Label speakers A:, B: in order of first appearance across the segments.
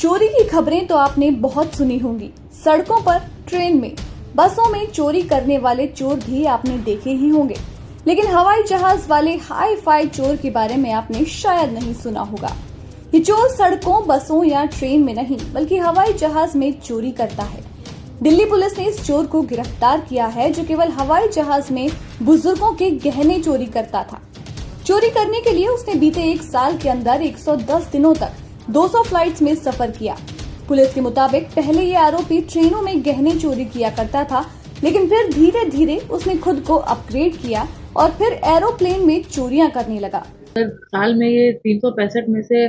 A: चोरी की खबरें तो आपने बहुत सुनी होंगी। सड़कों पर, ट्रेन में, बसों में चोरी करने वाले चोर भी आपने देखे ही होंगे, लेकिन हवाई जहाज वाले हाई फाई चोर के बारे में आपने शायद नहीं सुना होगा। ये चोर सड़कों, बसों या ट्रेन में नहीं बल्कि हवाई जहाज में चोरी करता है। दिल्ली पुलिस ने इस चोर को गिरफ्तार किया है जो केवल हवाई जहाज में बुजुर्गों के गहने चोरी करता था। चोरी करने के लिए उसने बीते 1 साल के अंदर 110 दिनों तक 200 फ्लाइट्स में सफर किया। पुलिस के मुताबिक पहले ये आरोपी ट्रेनों में गहने चोरी किया करता था, लेकिन फिर धीरे धीरे उसने खुद को अपग्रेड किया और फिर एरोप्लेन में चोरियां करने लगा।
B: साल में ये 365 में से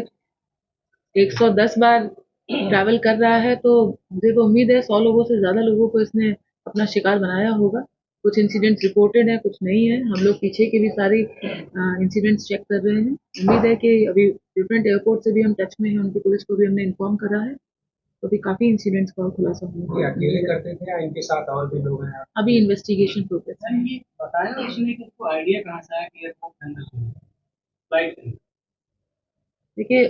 B: 110 बार ट्रैवल कर रहा है, तो मुझे तो उम्मीद है 100 लोगों से ज्यादा लोगों को इसने अपना शिकार बनाया होगा। कुछ इंसिडेंट्स रिपोर्टेड है, कुछ नहीं है। हम लोग पीछे के भी सारे इंसिडेंट्स चेक कर रहे हैं। उम्मीद है कि अभी डिफरेंट एयरपोर्ट से भी हम टच में हैं, उनकी पुलिस को भी हमने इन्फॉर्म करा है, तो अभी काफी इंसिडेंट्स का खुलासा हुआ है।
C: अकेले करते थे या इनके साथ और भी लोग हैं?
B: अभी इन्वेस्टिगेशन प्रोग्रेस है।
C: ये बताया उसने कि उसको आइडिया कहाँ से आया कि एयरपोर्ट के अंदर फ्लाइट?
B: देखिए,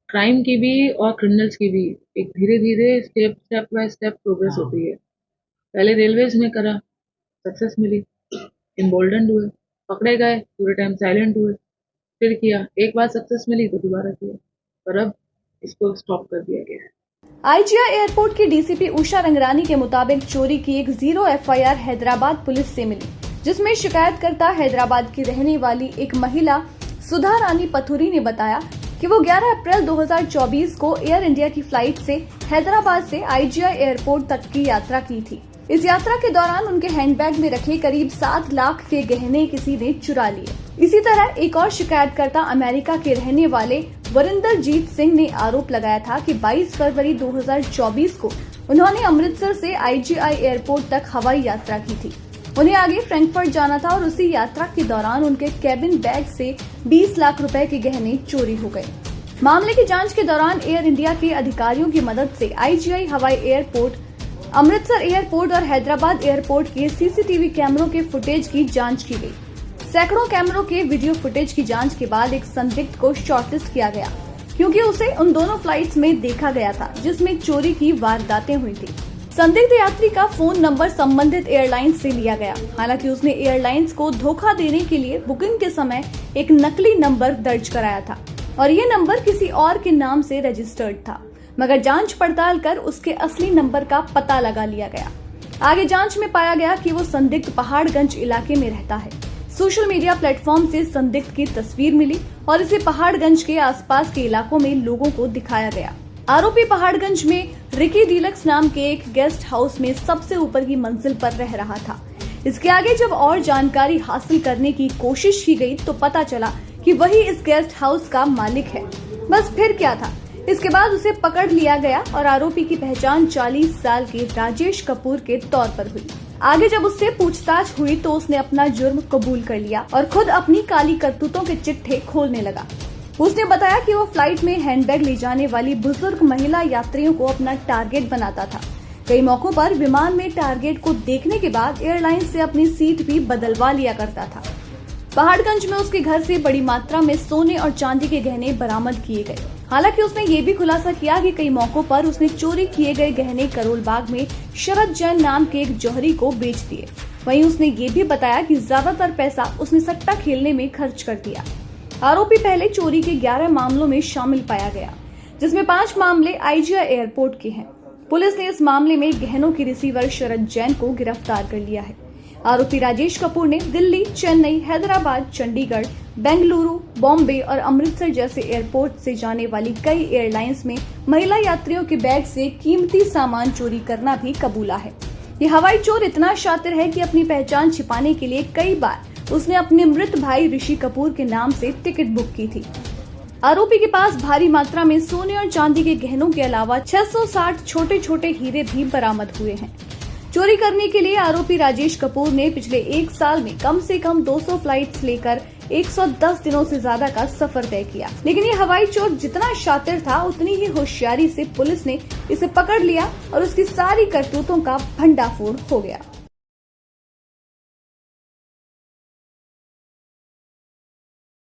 B: क्राइम की भी और क्रिमिनल्स की भी एक धीरे धीरे स्टेप बाय स्टेप प्रोग्रेस होती है। पहले रेलवेज में करा, सक्सेस मिली, एम्बोल्डन्ड हुए, पकड़े गए, पूरे टाइम साइलेंट हुए, फिर किया, एक बार सक्सेस मिली तो दोबारा किया, पर अब इसको स्टॉप कर दिया गया है।
A: आईजीआई एयरपोर्ट की डीसीपी उषा रंगरानी के मुताबिक चोरी की एक 0 एफआईआर हैदराबाद पुलिस से मिली, जिसमें शिकायतकर्ता हैदराबाद की रहने वाली एक महिला सुधा रानी पथुरी ने बताया कि वो 11 अप्रैल 2024 को एयर इंडिया की फ्लाइट से हैदराबाद से आईजीआई एयरपोर्ट तक की यात्रा की थी। इस यात्रा के दौरान उनके हैंडबैग में रखे करीब 7 लाख के गहने किसी ने चुरा लिए। इसी तरह एक और शिकायतकर्ता अमेरिका के रहने वाले वरिंदरजीत सिंह ने आरोप लगाया था कि 22 फरवरी 2024 को उन्होंने अमृतसर से आईजीआई एयरपोर्ट तक हवाई यात्रा की थी। उन्हें आगे फ्रैंकफर्ट जाना था और उसी यात्रा के दौरान उनके केबिन बैग से 20 लाख रुपए के गहने चोरी हो गए। मामले की जांच के दौरान एयर इंडिया के अधिकारियों की मदद से आईजीआई हवाई एयरपोर्ट, अमृतसर एयरपोर्ट और हैदराबाद एयरपोर्ट के सीसीटीवी कैमरों के फुटेज की जांच की गई। सैकड़ों कैमरों के वीडियो फुटेज की जांच के बाद एक संदिग्ध को शॉर्टलिस्ट किया गया, क्योंकि उसे उन दोनों फ्लाइट्स में देखा गया था जिसमें चोरी की वारदातें हुई थी। संदिग्ध यात्री का फोन नंबर संबंधित एयरलाइंस से लिया गया। हालांकि उसने एयरलाइंस को धोखा देने के लिए बुकिंग के समय एक नकली नंबर दर्ज कराया था और ये नंबर किसी और के नाम से रजिस्टर्ड था, मगर जांच पड़ताल कर उसके असली नंबर का पता लगा लिया गया। आगे जांच में पाया गया कि वो संदिग्ध पहाड़गंज इलाके में रहता है। सोशल मीडिया प्लेटफॉर्म से संदिग्ध की तस्वीर मिली और इसे पहाड़गंज के आसपास के इलाकों में लोगों को दिखाया गया। आरोपी पहाड़गंज में रिकी डीलक्स नाम के एक गेस्ट हाउस में सबसे ऊपर की मंजिल पर रह रहा था। इसके आगे जब और जानकारी हासिल करने की कोशिश की गई तो पता चला कि वही इस गेस्ट हाउस का मालिक है। बस फिर क्या था, इसके बाद उसे पकड़ लिया गया और आरोपी की पहचान 40 साल के राजेश कपूर के तौर पर हुई। आगे जब उससे पूछताछ हुई तो उसने अपना जुर्म कबूल कर लिया और खुद अपनी काली करतूतों के चिट्ठे खोलने लगा। उसने बताया कि वो फ्लाइट में हैंडबैग ले जाने वाली बुजुर्ग महिला यात्रियों को अपना टारगेट बनाता था। कई मौकों पर विमान में टारगेट को देखने के बाद एयरलाइन से अपनी सीट भी बदलवा लिया करता था। पहाड़गंज में उसके घर से बड़ी मात्रा में सोने और चांदी के गहने बरामद किए गए। हालांकि उसने ये भी खुलासा किया कि कई मौकों पर उसने चोरी किए गए गहने करोल बाग में शरद जैन नाम के एक जौहरी को बेच दिए। वहीं उसने ये भी बताया कि ज्यादातर पैसा उसने सट्टा खेलने में खर्च कर दिया। आरोपी पहले चोरी के 11 मामलों में शामिल पाया गया, जिसमें 5 मामले आईजीआई एयरपोर्ट के हैं। पुलिस ने इस मामले में गहनों के रिसीवर शरद जैन को गिरफ्तार कर लिया है। आरोपी राजेश कपूर ने दिल्ली, चेन्नई, हैदराबाद, चंडीगढ़, बेंगलुरु, बॉम्बे और अमृतसर जैसे एयरपोर्ट से जाने वाली कई एयरलाइंस में महिला यात्रियों के बैग से कीमती सामान चोरी करना भी कबूला है। ये हवाई चोर इतना शातिर है कि अपनी पहचान छिपाने के लिए कई बार उसने अपने मृत भाई ऋषि कपूर के नाम से टिकट बुक की थी। आरोपी के पास भारी मात्रा में सोने और चांदी के गहनों के अलावा 660 छोटे छोटे हीरे भी बरामद हुए हैं। चोरी करने के लिए आरोपी राजेश कपूर ने पिछले 1 साल में कम से कम 200 फ्लाइट्स लेकर 110 दिनों से ज्यादा का सफर तय किया। लेकिन ये हवाई चोर जितना शातिर था, उतनी ही होशियारी से पुलिस ने इसे पकड़ लिया और उसकी सारी करतूतों का भंडाफोड़ हो गया।